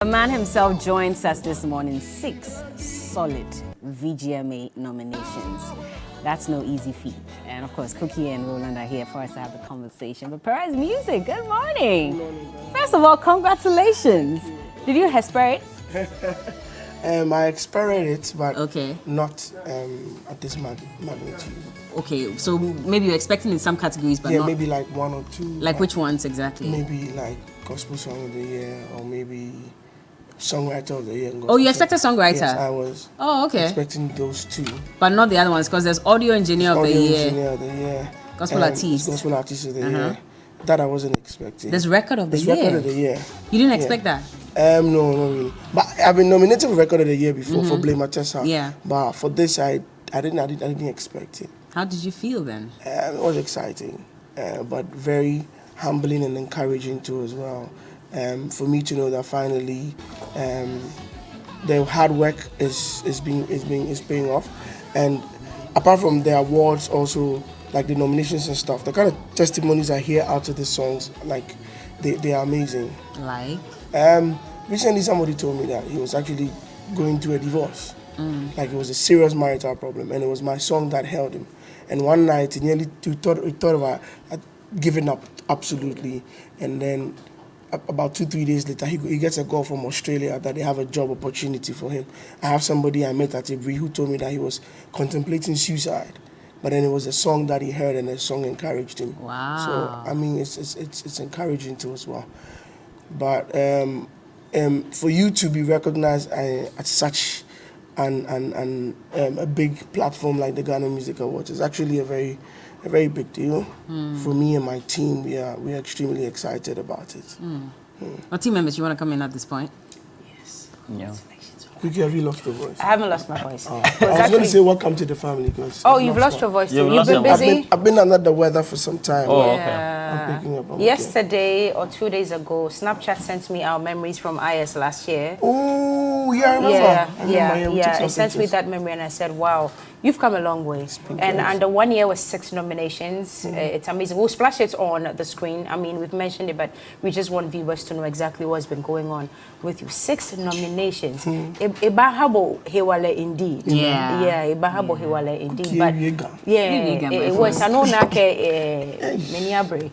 The man himself joins us this morning. 6 solid VGMA nominations. That's no easy feat. And of course, Cookie and Roland are here for us to have the conversation. But Perez, Musik, good morning. Good morning. First of all, congratulations. Did you expect it? I experienced it, but okay. not at this magnitude. Okay, so maybe you're expecting in some categories, but yeah, not... maybe like 1 or 2. Like which ones exactly? Maybe like Gospel Song of the Year, or maybe Songwriter of the Year. Oh, you expected Songwriter? Yes, I was. Oh, okay. Expecting those 2. But not the other ones, because there's Audio Engineer of the Year. Audio Engineer of the Year. Gospel Artist. Gospel Artist of the Year. That I wasn't expecting. There's Record of the Year. Record of the Year. You didn't expect that? No, not really. But I've been nominated for Record of the Year before for Blame Matessa. Yeah. But for this, I didn't expect it. How did you feel then? It was exciting, but very humbling and encouraging too as well. For me to know that finally the hard work is paying off, and apart from the awards, also like the nominations and stuff, the kind of testimonies I hear out of the songs, like they are amazing. Like? Recently somebody told me that he was actually going through a divorce. Like it was a serious marital problem, and it was my song that held him. And one night he nearly thought about giving up absolutely, and then about 2-3 days later he gets a call from Australia that they have a job opportunity for him. I have somebody I met at Ibri who told me that he was contemplating suicide, but then it was a song that he heard and the song encouraged him. Wow. So I mean it's encouraging too as well. But for you to be recognized at such a big platform like the Ghana Music Awards is actually a very big deal. For me and my team, we are extremely excited about it. What team members, you want to come in at this point? Yes. Yeah. Quickly, have you lost your voice? I haven't lost my voice. I was going to say welcome to the family. You've lost your voice too. You've been busy? I've been under the weather for some time. Oh, okay. I'm picking up. Yesterday or 2 days ago, Snapchat sent me our memories from IS last year. Oh, yeah, I remember. Yeah. It sent me that memory, and I said, wow, you've come a long way. And under 1 year was 6 nominations. It's amazing. We'll splash it on the screen. I mean, we've mentioned it, but we just want viewers to know exactly what's been going on with you. 6 nominations. Ibahabo Hewale indeed. Yeah. Ibahabo Hewale indeed. But it was an onake meniabre.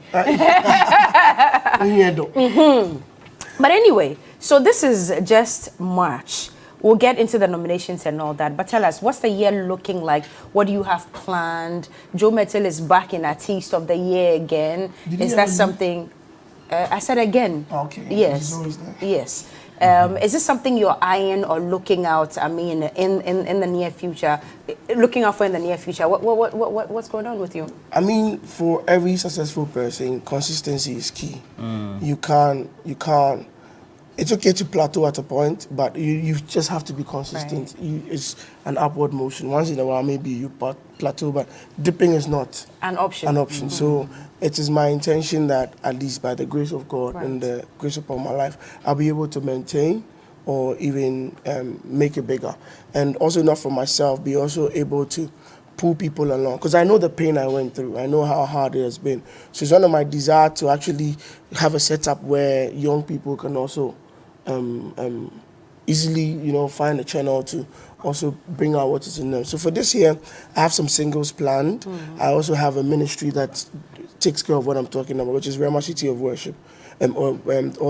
But anyway, so this is just March. We'll get into the nominations and all that, but tell us, what's the year looking like? What do you have planned? Joe Mettle is back in Artist of the Year again. Is that something? I said again. Okay. Yes. Yes. Is this something you're eyeing or looking out? I mean, in the near future, looking out for in the near future. What's going on with you? I mean, for every successful person, consistency is key. You can't. It's okay to plateau at a point, but you just have to be consistent. Right. It's an upward motion. Once in a while, maybe you plateau, but dipping is not an option. So it is my intention that, at least by the grace of God and the grace upon my life, I'll be able to maintain or even make it bigger. And also not for myself, be also able to pull people along, because I know the pain I went through. I know how hard it has been. So it's one of my desire to actually have a setup where young people can also easily, find a channel to also bring out what is in them. So for this year, I have some singles planned. I also have a ministry that takes care of what I'm talking about, which is Rema City of Worship, or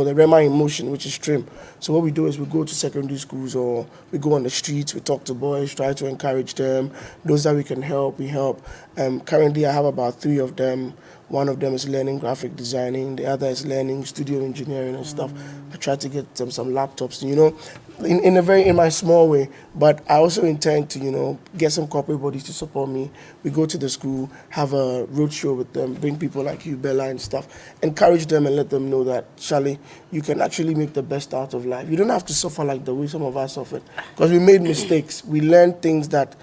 the Rema in Motion, which is Stream. So what we do is we go to secondary schools, or we go on the streets, we talk to boys, try to encourage them. Those that we can help, we help. Currently, I have about 3 of them. One of them is learning graphic designing. The other is learning studio engineering and stuff. I try to get them some laptops, in my small way. But I also intend to, get some corporate bodies to support me. We go to the school, have a road show with them, bring people like you, Bella, and stuff. Encourage them and let them know that, Charlie, you can actually make the best out of life. You don't have to suffer like the way some of us suffered. Because we made mistakes. We learned things that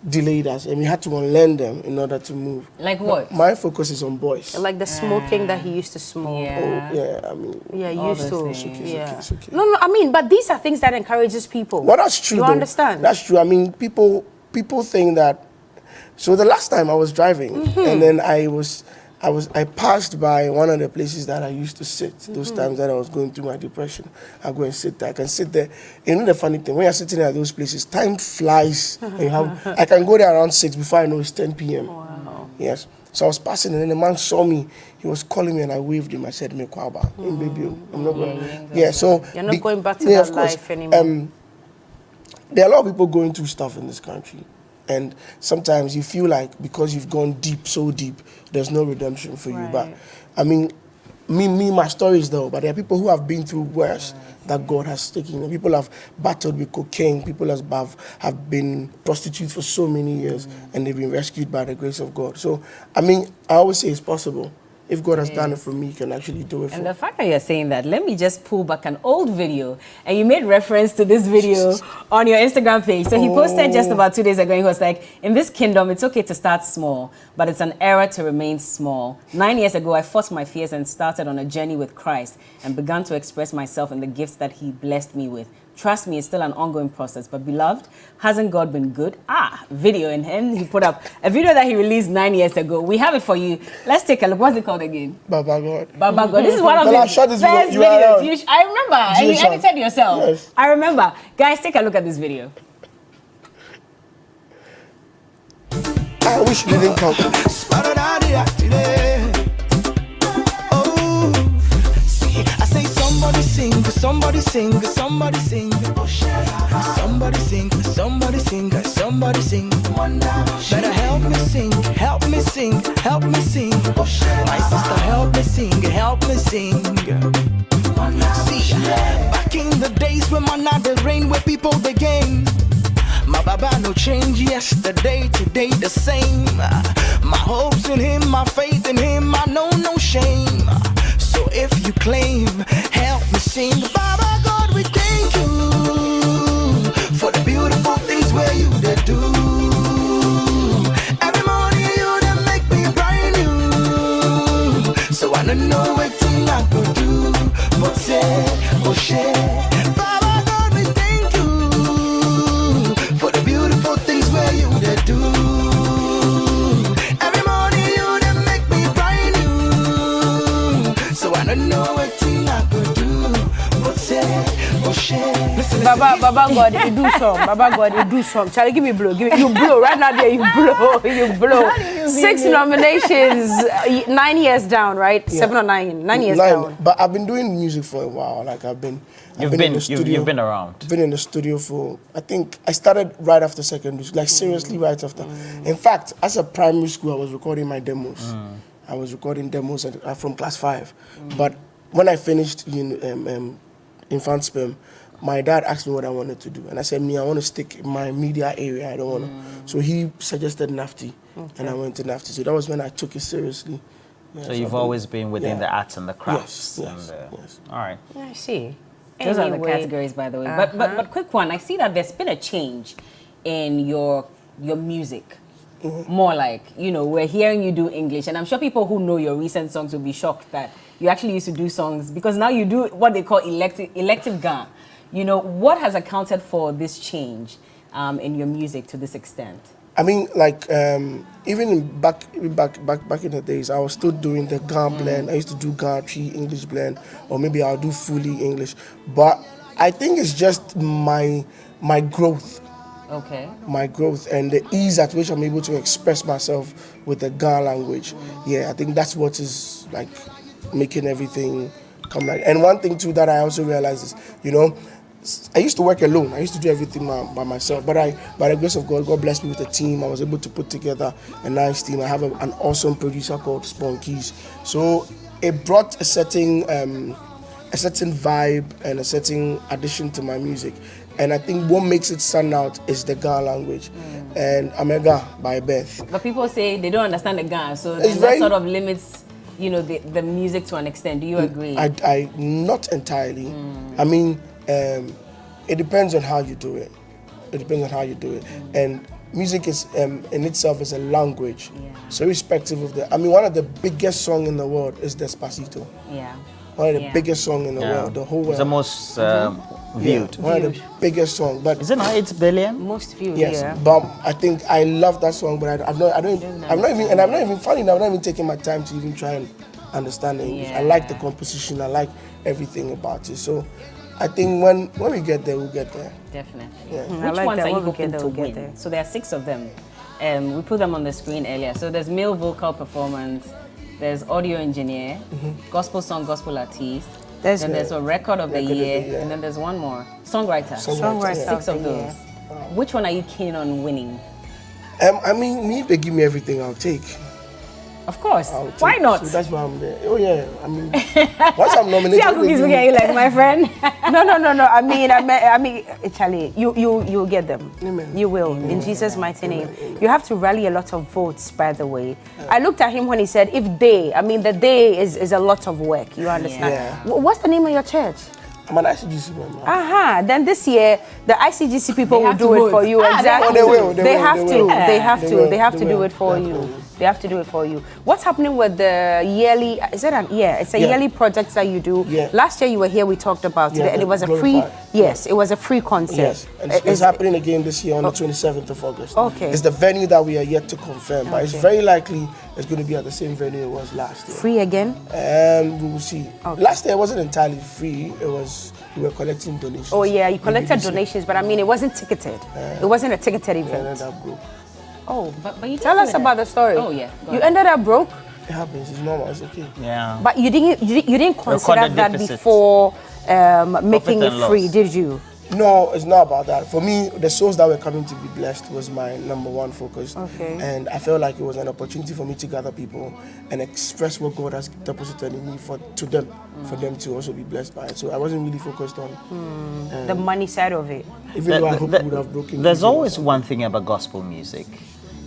delayed us, and we had to unlearn them in order to move. Like what? My focus is on boys. Like the smoking that he used to smoke. Yeah. Oh, yeah, I mean. Yeah, used to. It's okay. No, I mean, but these are things that encourages people. Well, that's true. You though. understand? That's true. I mean, people think that. So the last time I was driving, and then I was I passed by one of the places that I used to sit. Those times that I was going through my depression, I go and sit there. I can sit there. You know the funny thing, when you're sitting at those places, time flies. And I can go there around 6 before I know it's 10 p.m. Wow. Yes. So I was passing, and then the man saw me. He was calling me, and I waved him. I said, "Me kwaba, baby, I'm not going." Yeah. So you're not going back to that life anymore. There are a lot of people going through stuff in this country. And sometimes you feel like because you've gone deep, so deep, there's no redemption for you. But I mean, my story is though, but there are people who have been through worse that God has taken. People have battled with cocaine. People have been prostitutes for so many years, and they've been rescued by the grace of God. So, I mean, I always say it's possible. If God has done it for me, He can actually do it for me. And the fact that you're saying that, let me just pull back an old video. And you made reference to this video on your Instagram page. So he posted just about 2 days ago. He was like, in this kingdom, it's okay to start small, but it's an error to remain small. 9 years ago, I fought my fears and started on a journey with Christ and began to express myself in the gifts that He blessed me with. Trust me, it's still an ongoing process. But beloved, hasn't God been good? Video. And he put up a video that he released 9 years ago. We have it for you. Let's take a look. What's it called again? Baba God. Baba God. This is one of the his first videos. I remember. And you edited yourself. Yes. I remember. Guys, take a look at this video. I wish you didn't come. I say somebody sing, somebody sing, somebody sing. Somebody sing, somebody sing, somebody sing. Better help me sing, help me sing, help me sing. My sister, help me sing, help me sing. See, back in the days when man had the rain, where people the game. My baba no change yesterday, today the same. My hopes in Him, my faith in Him, I know no shame. So if you claim, help me sing. Baba God, we thank you for the beautiful things where you did do. Every morning you done make me brand new. So I don't know what thing I could do, but say, oh shit. Baba God, we thank you for the beautiful things where you did do. Every morning you done make me brand new. So I don't know what thing I could do, but say, oh shit. Baba God, you do some. Baba God, you do some. Charlie, give me blow. You blow. Right now there, you blow. You blow. 6 nominations, 9 years down, right? Yeah. 7 or 9. 9 years down. But I've been doing music for a while. Like I've been in the studio. You've been around. Been in the studio for, I think I started right after secondary school, like seriously right after. In fact, as a primary school, I was recording my demos. I was recording demos from class 5. But when I finished in Sperm, my dad asked me what I wanted to do. And I said, I want to stick in my media area. I don't want to. So he suggested NAFTI. And I went to NAFTI. So that was when I took it seriously. Yeah, so you've always been within the arts and the crafts. Yes. All right. I see. Those are the categories, by the way. But quick one. I see that there's been a change in your music. More like, we're hearing you do English. And I'm sure people who know your recent songs will be shocked that you actually used to do songs, because now you do what they call elective Ga. What has accounted for this change in your music to this extent? I mean, like, even back in the days, I was still doing the Ga blend. I used to do Ga Tree English blend, or maybe I'll do fully English. But I think it's just my growth. Okay. My growth and the ease at which I'm able to express myself with the Ga language. Yeah, I think that's what is like making everything come right. And one thing too that I also realized is, I used to work alone. I used to do everything by myself. But by the grace of God, God blessed me with a team. I was able to put together a nice team. I have an awesome producer called Spunkies. So it brought a certain vibe and a certain addition to my music. And I think what makes it stand out is the Ga language. And I'm a Ga by birth. But people say they don't understand the Ga, so that sort of limits, the music to an extent. Do you agree? I not entirely. I mean, it depends on how you do it. And music is in itself is a language. Yeah. So irrespective of one of the biggest songs in the world is Despacito. Yeah. One of the biggest songs in the world, the whole world. It's the most viewed. One of the biggest songs. But is it not 8 billion? Most viewed, yes, yeah. but I think I love that song, but I'm not even funny now. I'm not even taking my time to even try and understand English. I like the composition. I like everything about it. So I think when we get there, we'll get there. Definitely. Yeah. Which like ones that. are you When we hoping get there, to we'll get win? there. So there are 6 of them. We put them on the screen earlier. So there's male vocal performance, there's audio engineer, gospel song, gospel artist. There's There's a record of the year, and then there's one more, songwriter. Songwriter 6 of the those. year. Which one are you keen on winning? I mean, if they give me everything, I'll take. Of course. I'll take. Why not? So that's why I'm there. Oh yeah. I mean, once I'm nominated, See how cookies look at you like my friend. No. I mean, Charlie, you'll get them. Amen. You will, in Jesus' mighty name. You have to rally a lot of votes, by the way. I looked at him when he said, if they, I mean, the day is a lot of work, you understand? Yeah. What's the name of your church? I'm an ICGC member. Then this year, the ICGC people They will have do to it vote. for you. Exactly. They will. They have to. They They have to will. do it for you. Definitely. They have to do it for you. What's happening with the yearly? Is it it's a yearly project that you do. Yeah. Last year you were here. We talked about it, and it was a free. Glorified. Yes, it was a free concert. Yes, and it's happening again this year on the 27th of August. Okay. It's the venue that we are yet to confirm, but it's very likely it's going to be at the same venue it was last year. Free again? We will see. Okay. Last year it wasn't entirely free. We were collecting donations. Oh yeah, you collected donations, but I mean it wasn't ticketed. It wasn't a ticketed And event. that broke. Oh, But you tell us about the story. Oh yeah. Go You ahead. ended up broke, It happens. It's normal. It's okay. Yeah. but you didn't consider Recorded that deficit. before making it and free, loss. did you? No, it's not about that. For me, the souls that were coming to be blessed was my number one focus. Okay. And I felt like it was an opportunity for me to gather people and express what God has deposited in me for them to also be blessed by it. So I wasn't really focused on The money side of it. even though I hope we would have broken. There's even. always one thing about gospel music.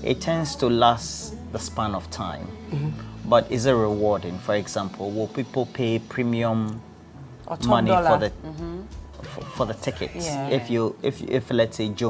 It tends to last the span of time. But is it rewarding? For example, will people pay premium Or $12. money for the tickets? Yeah. If let's say Joe